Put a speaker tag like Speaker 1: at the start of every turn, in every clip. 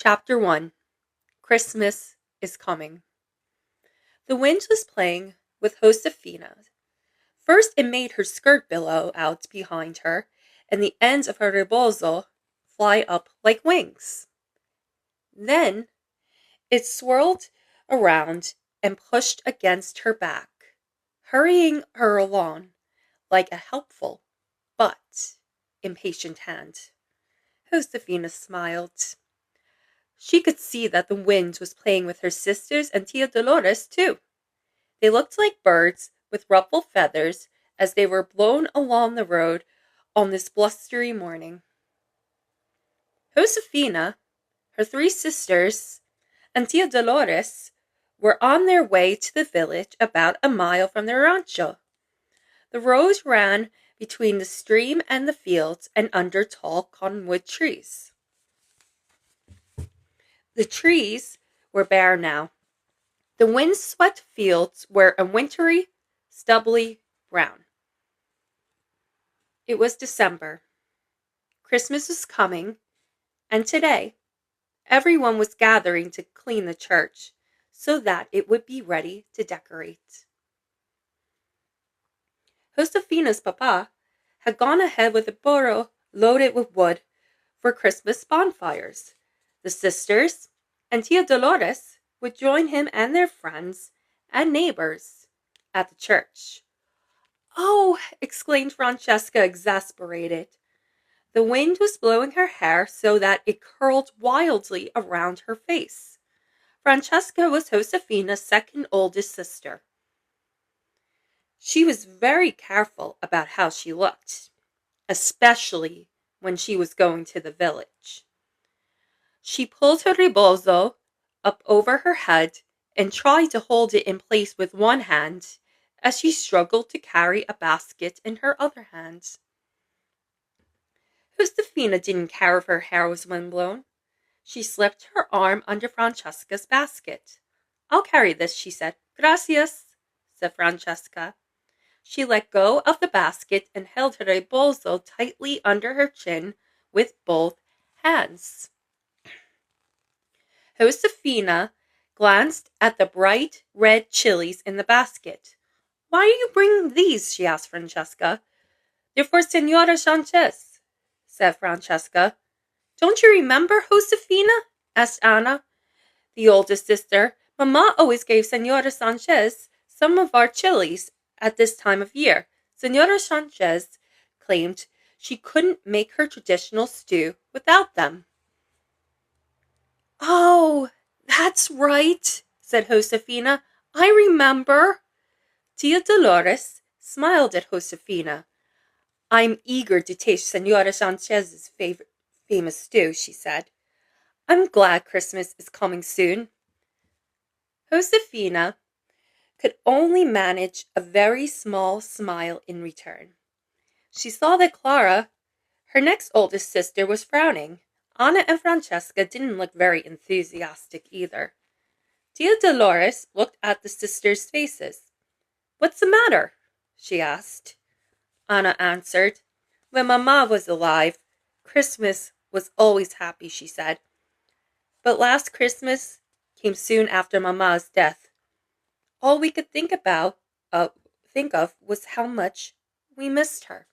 Speaker 1: Chapter 1. Christmas is Coming. The wind was playing with Josefina. First it made her skirt billow out behind her, and the ends of her rebozo fly up like wings. Then it swirled around and pushed against her back, hurrying her along like a helpful but impatient hand. Josefina smiled. She could see that the wind was playing with her sisters and Tia Dolores, too. They looked like birds with ruffled feathers as they were blown along the road on this blustery morning. Josefina, her three sisters, and Tia Dolores were on their way to the village about a mile from their rancho. The road ran between the stream and the fields and under tall cottonwood trees. The trees were bare now. The wind-swept fields were a wintry, stubbly brown. It was December. Christmas was coming, and today everyone was gathering to clean the church so that it would be ready to decorate. Josefina's papa had gone ahead with a burro loaded with wood for Christmas bonfires. The sisters and Tia Dolores would join him and their friends and neighbors at the church. "Oh," exclaimed Francesca, exasperated. The wind was blowing her hair so that it curled wildly around her face. Francesca was Josefina's second oldest sister. She was very careful about how she looked, especially when she was going to the village. She pulled her rebozo up over her head and tried to hold it in place with one hand as she struggled to carry a basket in her other hand. Josefina didn't care if her hair was windblown. She slipped her arm under Francesca's basket. "I'll carry this," she said. "Gracias," said Francesca. She let go of the basket and held her rebozo tightly under her chin with both hands. Josefina glanced at the bright red chilies in the basket. "Why are you bringing these?" she asked Francesca. "They're for Senora Sanchez," said Francesca. "Don't you remember, Josefina?" asked Anna, the oldest sister. "Mama always gave Senora Sanchez some of our chilies at this time of year." Senora Sanchez claimed she couldn't make her traditional stew without them. "Oh, that's right," said Josefina. "I remember." Tia Dolores smiled at Josefina. "I'm eager to taste Senora Sanchez's famous stew," she said. "I'm glad Christmas is coming soon." Josefina could only manage a very small smile in return. She saw that Clara, her next oldest sister, was frowning. Anna and Francesca didn't look very enthusiastic either. Tia Dolores looked at the sisters' faces. "What's the matter?" she asked. Anna answered. "When Mama was alive, Christmas was always happy," she said. "But last Christmas came soon after Mama's death. All we could think of was how much we missed her."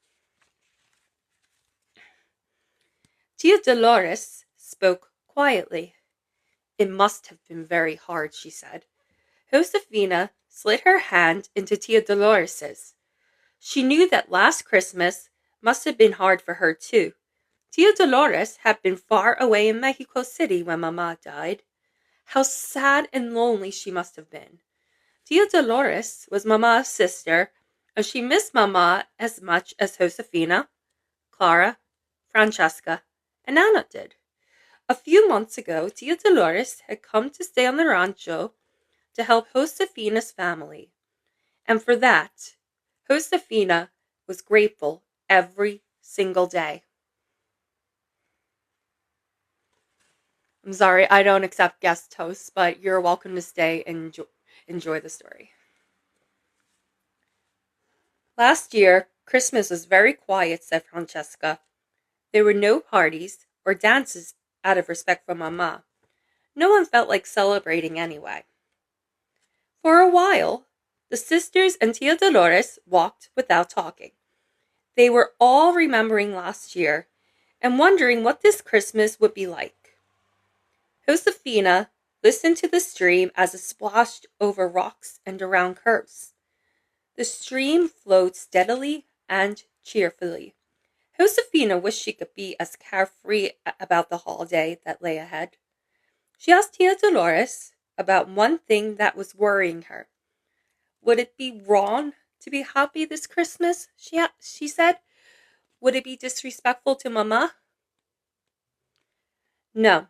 Speaker 1: Tia Dolores spoke quietly. "It must have been very hard," she said. Josefina slid her hand into Tia Dolores's. She knew that last Christmas must have been hard for her too. Tia Dolores had been far away in Mexico City when Mama died. How sad and lonely she must have been. Tia Dolores was Mama's sister, and she missed Mama as much as Josefina, Clara, Francesca, and Anna did. A few months ago, Tia Dolores had come to stay on the rancho to help Josefina's family. And for that, Josefina was grateful every single day. I'm sorry, I don't accept guest hosts, but you're welcome to stay and enjoy the story. "Last year, Christmas was very quiet," said Francesca. "There were no parties or dances out of respect for Mama. no one felt like celebrating anyway. For a while, the sisters and Tia Dolores walked without talking. They were all remembering last year and wondering what this Christmas would be like. Josefina listened to the stream as it splashed over rocks and around curves. The stream flowed steadily and cheerfully. Josefina wished she could be as carefree about the holiday that lay ahead. She asked Tia Dolores about one thing that was worrying her. Would it be wrong to be happy this Christmas? She said. Would it be disrespectful to Mama? No,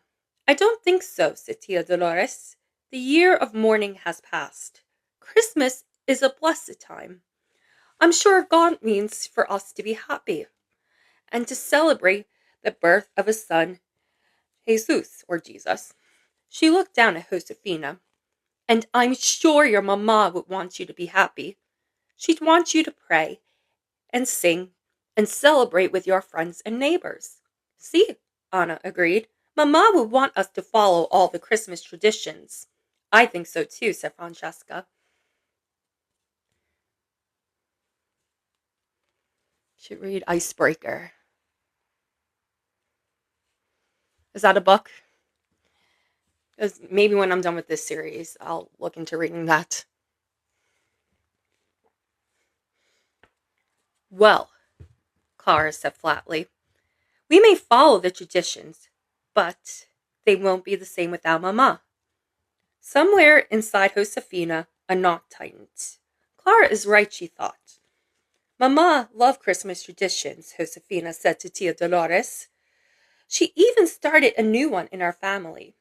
Speaker 1: I don't think so, said Tia Dolores. The year of mourning has passed. Christmas is a blessed time. I'm sure God means for us to be happy and to celebrate the birth of a son, Jesus, or Jesus. She looked down at Josefina. And I'm sure your mama would want you to be happy. She'd want you to pray and sing and celebrate with your friends and neighbors. See, Anna agreed. Mama would want us to follow all the Christmas traditions. I think so too, said Francesca. Should read Icebreaker. Is that a book? Because maybe when I'm done with this series, I'll look into reading that. Well, Clara said flatly, we may follow the traditions, but they won't be the same without Mama. Somewhere inside Josefina, a knot tightened. Clara is right, she thought. Mama loved Christmas traditions, Josefina said to Tia Dolores. She even started a new one in our family.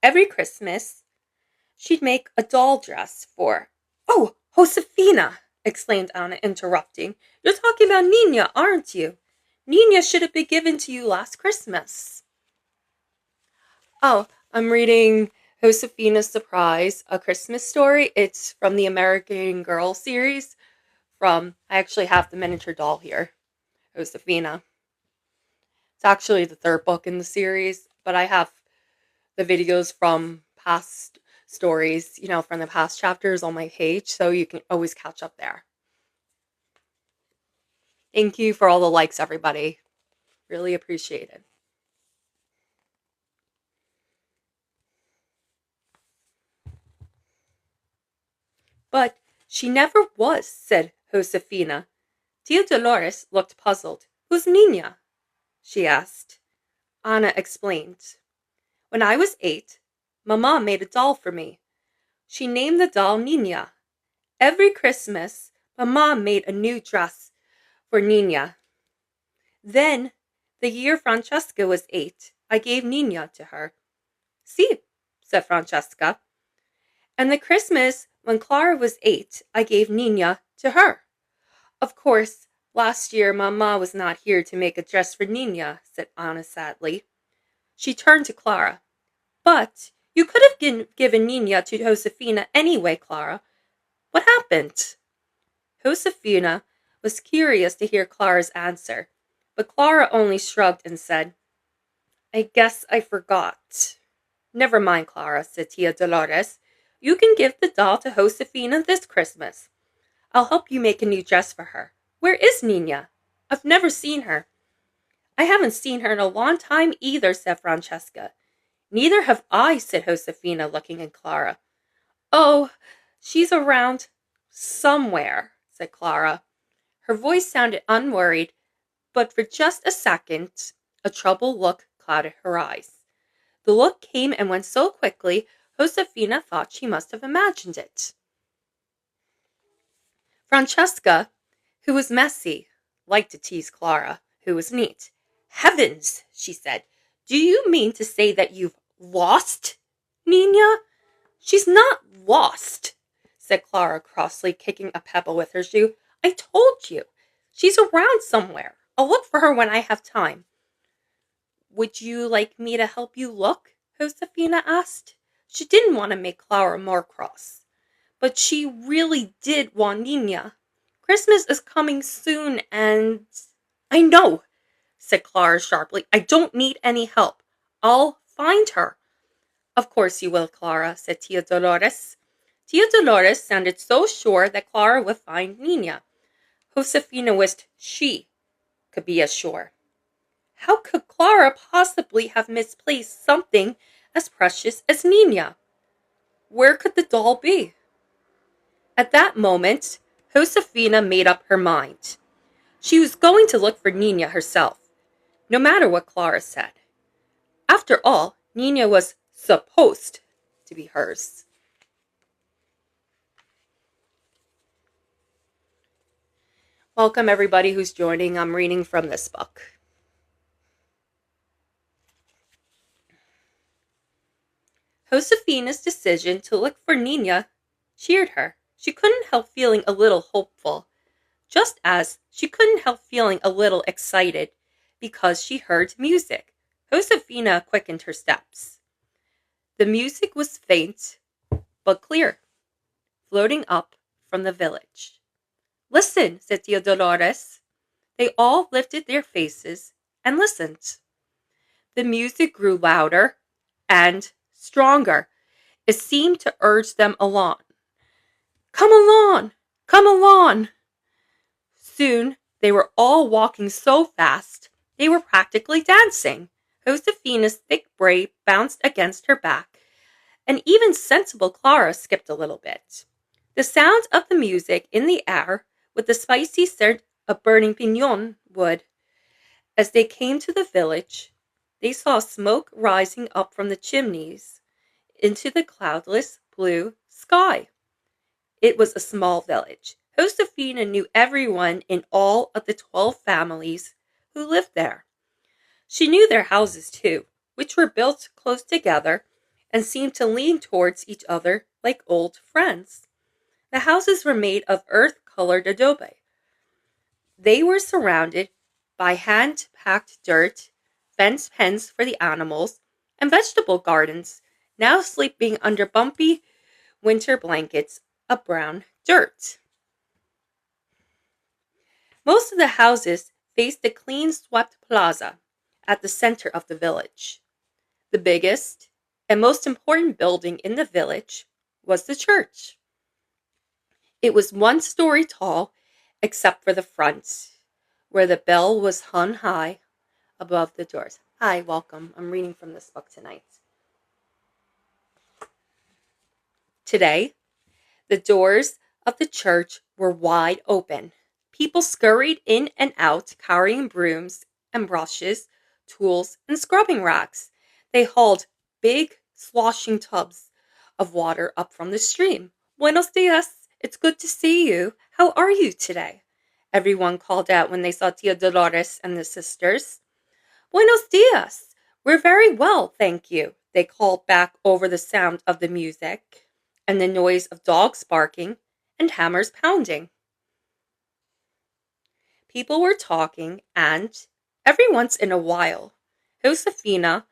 Speaker 1: Every Christmas, she'd make a doll dress for... Oh, Josefina, exclaimed Anna, interrupting. You're talking about Nina, aren't you? Nina should have been given to you last Christmas. Oh, I'm reading Josefina's Surprise, A Christmas Story. It's from the American Girl series. I actually have the miniature doll here, Josefina. It's actually the third book in the series, but I have the videos from past stories, from the past chapters on my page, so you can always catch up there. Thank you for all the likes, everybody. Really appreciate it. But she never was, said Josefina. Tia Dolores looked puzzled. Who's Nina? She asked. Anna explained. When I was 8, Mama made a doll for me. She named the doll Nina. Every Christmas, Mama made a new dress for Nina. Then, the year Francesca was 8, I gave Nina to her. See, said Francesca. And the Christmas when Clara was 8, I gave Nina to her. Of course, last year Mama was not here to make a dress for Nina, said Anna sadly. She turned to Clara. But you could have given Nina to Josefina anyway, Clara. What happened? Josefina was curious to hear Clara's answer, but Clara only shrugged and said, I guess I forgot. Never mind, Clara, said Tia Dolores. You can give the doll to Josefina this Christmas. I'll help you make a new dress for her. Where is Nina? I've never seen her. I haven't seen her in a long time either, said Francesca. Neither have I, said Josefina, looking at Clara. Oh, she's around somewhere, said Clara. Her voice sounded unworried, but for just a second, a troubled look clouded her eyes. The look came and went so quickly, Josefina thought she must have imagined it. Francesca, who was messy, liked to tease Clara, who was neat. Heavens, she said. Do you mean to say that you've lost Nina? She's not lost, said Clara crossly, kicking a pebble with her shoe. I told you. She's around somewhere. I'll look for her when I have time. Would you like me to help you look? Josefina asked. She didn't want to make Clara more cross, but she really did want Nina. Christmas is coming soon and... I know, said Clara sharply. I don't need any help. I'll find her. Of course you will, Clara, said Tia Dolores. Tia Dolores sounded so sure that Clara would find Nina. Josefina wished she could be as sure. How could Clara possibly have misplaced something as precious as Nina? Where could the doll be? At that moment, Josefina made up her mind. She was going to look for Nina herself, no matter what Clara said. After all, Nina was supposed to be hers. Welcome everybody who's joining. I'm reading from this book. Josefina's decision to look for Nina cheered her. She couldn't help feeling a little hopeful, just as she couldn't help feeling a little excited because she heard music. Josefina quickened her steps. The music was faint but clear, floating up from the village. Listen, said Tia Dolores. They all lifted their faces and listened. The music grew louder and stronger. It seemed to urge them along. Come along! Come along! Soon they were all walking so fast they were practically dancing. Josefina's thick braid bounced against her back, and even sensible Clara skipped a little bit. The sound of the music in the air, with the spicy scent of burning pinon wood. As they came to the village, they saw smoke rising up from the chimneys into the cloudless blue sky. It was a small village. Josefina knew everyone in all of the 12 families who lived there. She knew their houses too, which were built close together and seemed to lean towards each other like old friends. The houses were made of earth-colored adobe. They were surrounded by hand-packed dirt, fence pens for the animals, and vegetable gardens, now sleeping under bumpy winter blankets of brown dirt. Most of the houses faced the clean-swept plaza at the center of the village. The biggest and most important building in the village was the church. It was 1 story tall, except for the front, where the bell was hung high above the doors. Hi, welcome. I'm reading from this book tonight. Today, the doors of the church were wide open. People scurried in and out, carrying brooms and brushes, tools, and scrubbing racks. They hauled big, sloshing tubs of water up from the stream. Buenos dias. It's good to see you. How are you today? Everyone called out when they saw Tia Dolores and the sisters. Buenos dias. We're very well, thank you, they called back over the sound of the music and the noise of dogs barking and hammers pounding. People were talking, and every once in a while, Josefina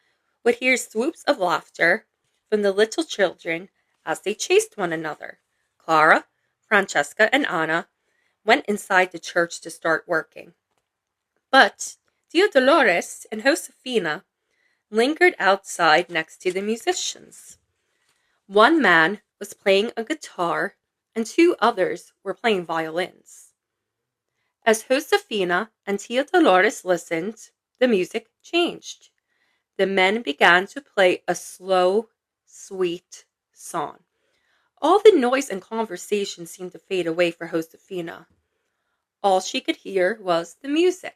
Speaker 1: would hear swoops of laughter from the little children as they chased one another. Clara, Francesca, and Anna went inside the church to start working. But Tia Dolores and Josefina lingered outside next to the musicians. One man was playing a guitar, and 2 others were playing violins. As Josefina and Tia Dolores listened, the music changed. The men began to play a slow, sweet song. All the noise and conversation seemed to fade away for Josefina. All she could hear was the music.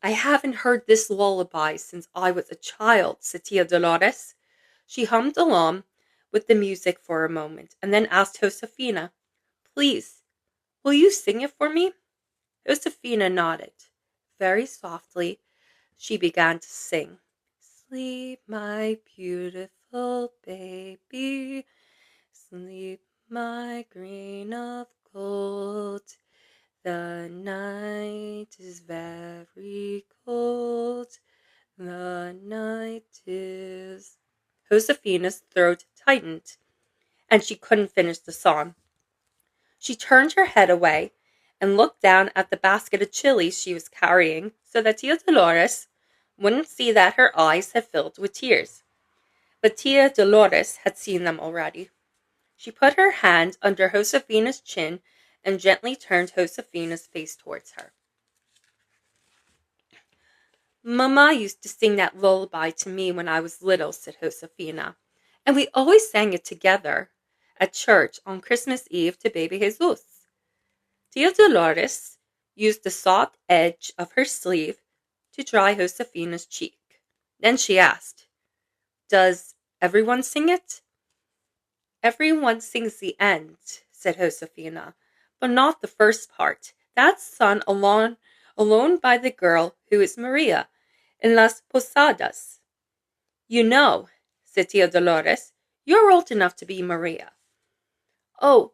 Speaker 1: I haven't heard this lullaby since I was a child, said Tia Dolores. She hummed along with the music for a moment and then asked Josefina, Please, will you sing it for me? Josefina nodded. Very softly, she began to sing. Sleep, my beautiful baby. Sleep, my grain of gold. The night is very cold. The night is... Josefina's throat tightened, and she couldn't finish the song. She turned her head away and looked down at the basket of chilies she was carrying so that Tia Dolores wouldn't see that her eyes had filled with tears. But Tia Dolores had seen them already. She put her hand under Josefina's chin and gently turned Josefina's face towards her. Mama used to sing that lullaby to me when I was little, said Josefina, and we always sang it together at church on Christmas Eve to baby Jesus. Tia Dolores used the soft edge of her sleeve to dry Josefina's cheek. Then she asked, "Does everyone sing it?" "Everyone sings the end," said Josefina, "but not the first part. That's sung alone by the girl who is Maria in Las Posadas." "You know," said Tia Dolores, "you're old enough to be Maria." "Oh,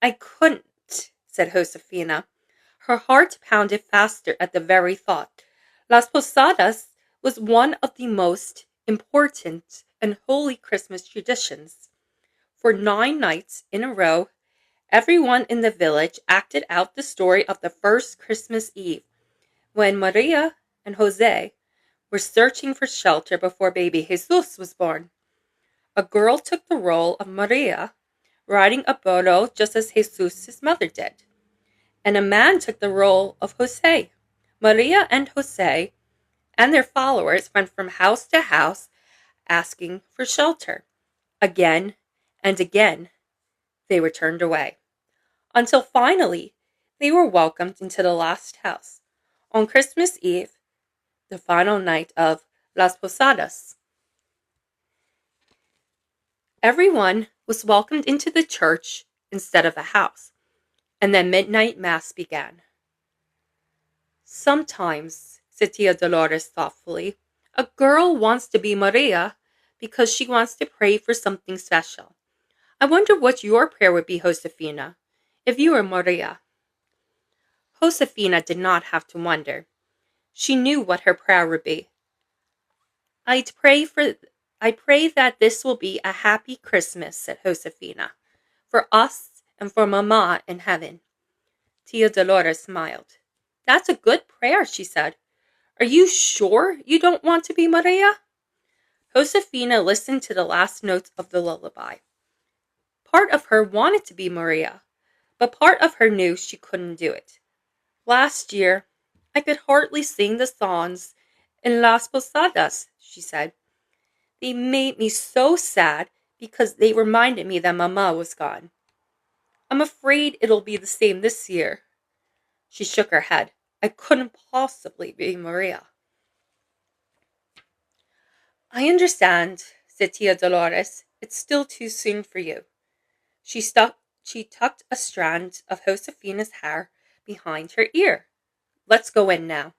Speaker 1: I couldn't," said Josefina. Her heart pounded faster at the very thought. Las Posadas was one of the most important and holy Christmas traditions. For 9 nights in a row, everyone in the village acted out the story of the first Christmas Eve, when Maria and Jose were searching for shelter before baby Jesus was born. A girl took the role of Maria, riding a burro just as Jesus' mother did, and a man took the role of Jose. Maria and Jose and their followers went from house to house asking for shelter. Again and again, they were turned away, until finally they were welcomed into the last house on Christmas Eve, the final night of Las Posadas. Everyone was welcomed into the church instead of the house, and then midnight mass began. "Sometimes," said Tia Dolores thoughtfully, "a girl wants to be Maria because she wants to pray for something special. I wonder what your prayer would be, Josefina, if you were Maria." Josefina did not have to wonder. She knew what her prayer would be. I pray that this will be a happy Christmas," said Josefina, "for us and for Mama in heaven." Tia Dolores smiled. "That's a good prayer," she said. "Are you sure you don't want to be Maria?" Josefina listened to the last notes of the lullaby. Part of her wanted to be Maria, but part of her knew she couldn't do it. "Last year, I could hardly sing the songs in Las Posadas," she said. "They made me so sad because they reminded me that Mama was gone. I'm afraid it'll be the same this year." She shook her head. "I couldn't possibly be Maria." "I understand," said Tia Dolores. "It's still too soon for you." She tucked a strand of Josefina's hair behind her ear. "Let's go in now."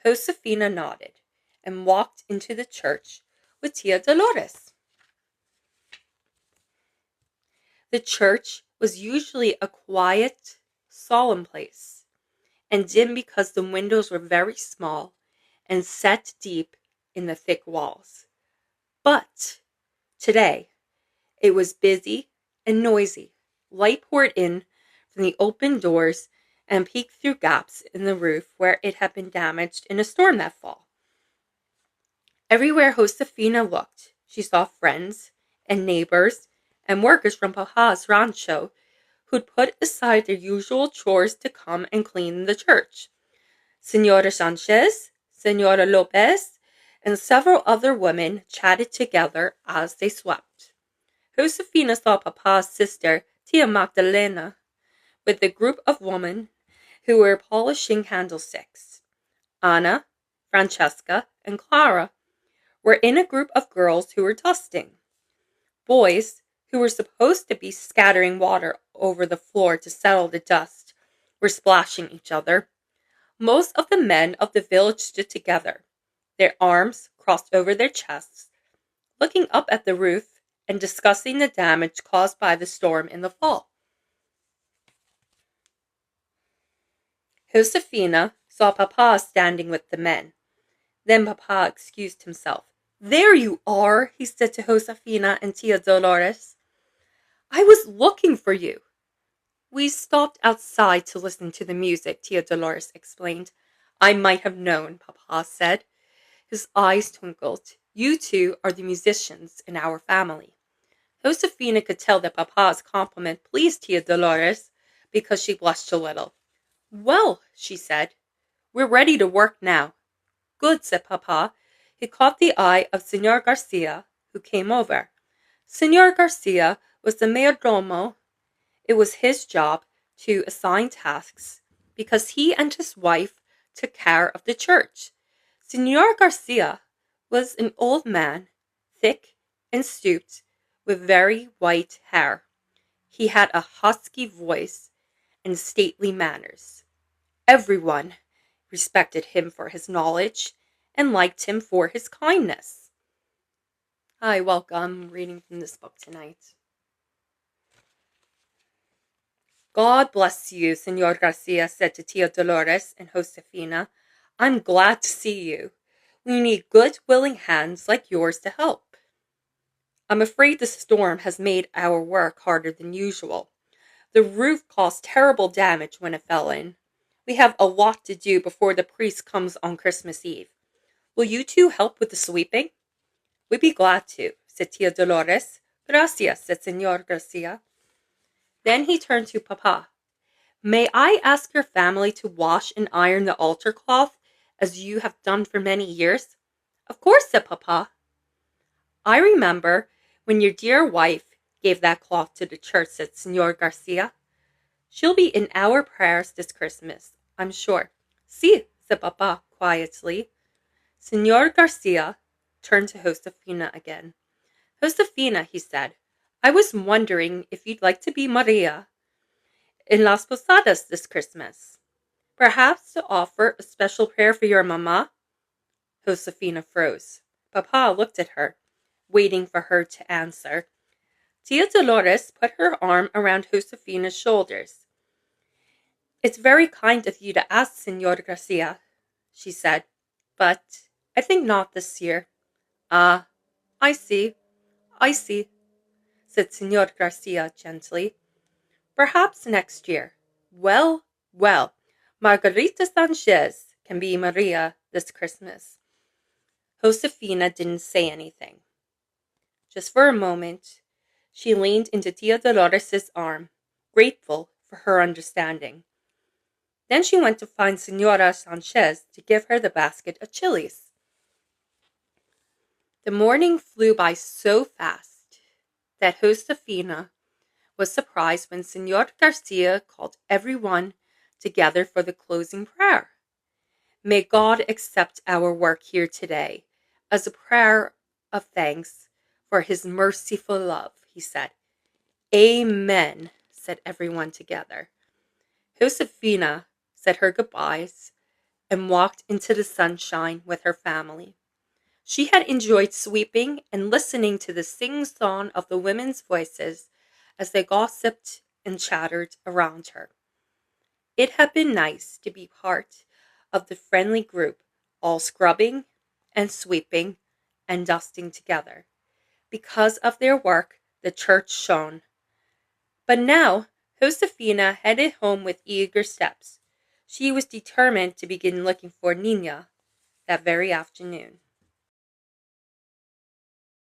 Speaker 1: Josefina nodded and walked into the church with Tia Dolores. The church was usually a quiet, solemn place, and dim because the windows were very small and set deep in the thick walls. But today, it was busy and noisy. Light poured in from the open doors and peeked through gaps in the roof where it had been damaged in a storm that fall. Everywhere Josefina looked, she saw friends and neighbors and workers from Papa's rancho who'd put aside their usual chores to come and clean the church. Senora Sanchez, Senora Lopez, and several other women chatted together as they swept. Josefina saw Papa's sister, Tia Magdalena, with a group of women who were polishing candlesticks. Anna, Francesca, and Clara were in a group of girls who were dusting. Boys, who were supposed to be scattering water over the floor to settle the dust, were splashing each other. Most of the men of the village stood together, their arms crossed over their chests, looking up at the roof and discussing the damage caused by the storm in the fall. Josefina saw Papa standing with the men. Then Papa excused himself. "There you are," he said to Josefina and Tia Dolores. "I was looking for you." "We stopped outside to listen to the music," Tia Dolores explained. "I might have known," Papa said. His eyes twinkled. You two are the musicians in our family. Josefina could tell that Papa's compliment pleased Tia Dolores because she blushed a little. Well, she said, we're ready to work now. Good, said Papa. He caught the eye of Senor Garcia, who came over. Senor Garcia was the mayordomo. It was his job to assign tasks because he and his wife took care of the church. Senor Garcia was an old man, thick and stooped, with very white hair. He had a husky voice and stately manners. Everyone respected him for his knowledge and liked him for his kindness. Hi, welcome. Reading from this book tonight. God bless you, Senor Garcia said to Tia Dolores and Josefina. I'm glad to see you. We need good, willing hands like yours to help. I'm afraid the storm has made our work harder than usual. The roof caused terrible damage when it fell in. We have a lot to do before the priest comes on Christmas Eve. Will you two help with the sweeping? We'd be glad to, said Tia Dolores. Gracias, said Senor Garcia. Then he turned to Papa. May I ask your family to wash and iron the altar cloth, as you have done for many years? Of course, said Papa. I remember when your dear wife gave that cloth to the church, said Senor Garcia. She'll be in our prayers this Christmas, I'm sure. Si, said Papa quietly. Senor Garcia turned to Josefina again. Josefina, he said, I was wondering if you'd like to be Maria in Las Posadas this Christmas. Perhaps to offer a special prayer for your mama? Josefina froze. Papa looked at her, waiting for her to answer. Tia Dolores put her arm around Josefina's shoulders. It's very kind of you to ask, Senor Garcia, she said, but I think not this year. Ah, I see, said Senor Garcia gently. Perhaps next year. Well, Margarita Sanchez can be Maria this Christmas. Josefina didn't say anything. Just for a moment, she leaned into Tia Dolores' arm, grateful for her understanding. Then she went to find Senora Sanchez to give her the basket of chilies. The morning flew by so fast that Josefina was surprised when Senor Garcia called everyone together for the closing prayer. May God accept our work here today as a prayer of thanks for his merciful love, he said. Amen, said everyone together. Josefina said her goodbyes and walked into the sunshine with her family. She had enjoyed sweeping and listening to the sing-song of the women's voices as they gossiped and chattered around her. It had been nice to be part of the friendly group, all scrubbing and sweeping and dusting together. Because of their work, the church shone. But now, Josefina headed home with eager steps. She was determined to begin looking for Nina that very afternoon.